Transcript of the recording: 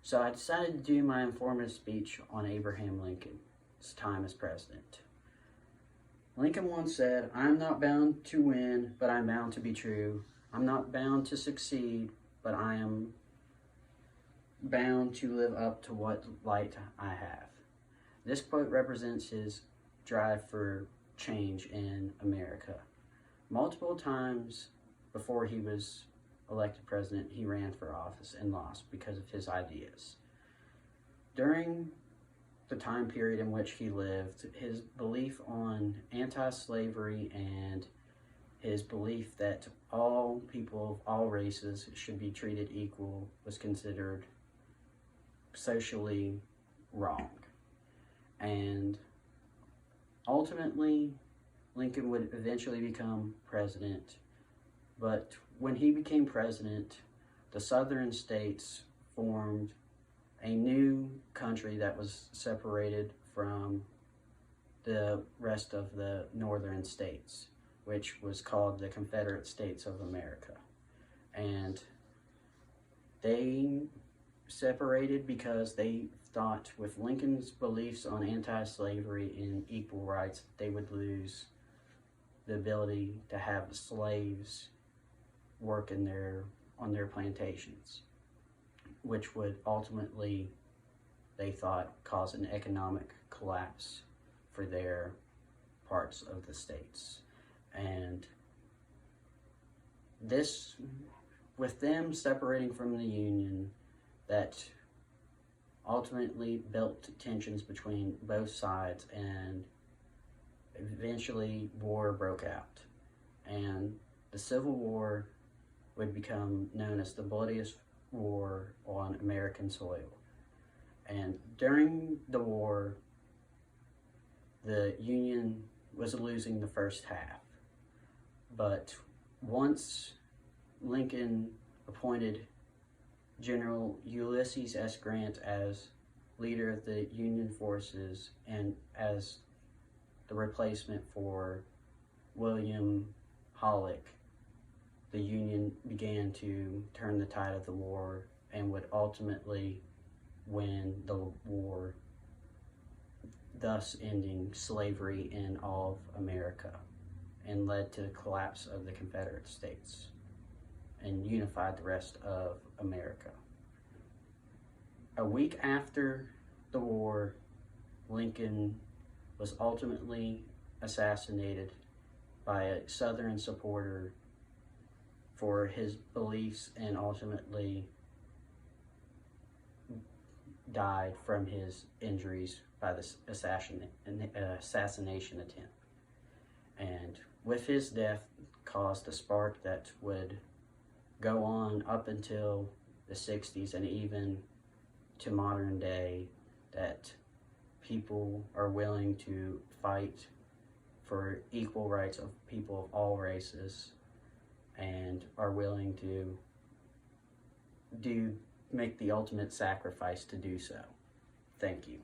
So I decided to do my informative speech on Abraham Lincoln's time as president. Lincoln once said, "I'm not bound to win, but I'm bound to be true. I'm not bound to succeed, but I am bound to live up to what light I have." This quote represents his drive for change in America. Multiple times before he was elected president, he ran for office and lost because of his ideas. During the time period in which he lived, his belief on anti-slavery and his belief that all people of all races should be treated equal was considered socially wrong. And ultimately, Lincoln would eventually become president. But when he became president, the southern states formed a new country that was separated from the rest of the northern states, which was called the Confederate States of America. And they separated because they thought with Lincoln's beliefs on anti-slavery and equal rights, they would lose the ability to have slaves work on their plantations, which would ultimately, they thought, cause an economic collapse for their parts of the states. And this, with them separating from the Union, that ultimately built tensions between both sides, and eventually war broke out. And the Civil War would become known as the bloodiest war on American soil. And during the war, the Union was losing the first half. But once Lincoln appointed General Ulysses S. Grant as leader of the Union forces and as the replacement for William Halleck, the Union began to turn the tide of the war and would ultimately win the war, thus ending slavery in all of America, and led to the collapse of the Confederate States and unified the rest of America. A week after the war, Lincoln was ultimately assassinated by a Southern supporter for his beliefs, and ultimately died from his injuries by the assassination attempt. And with his death caused a spark that would go on up until the 60s and even to modern day, that people are willing to fight for equal rights of people of all races and are willing to make the ultimate sacrifice to do so. Thank you.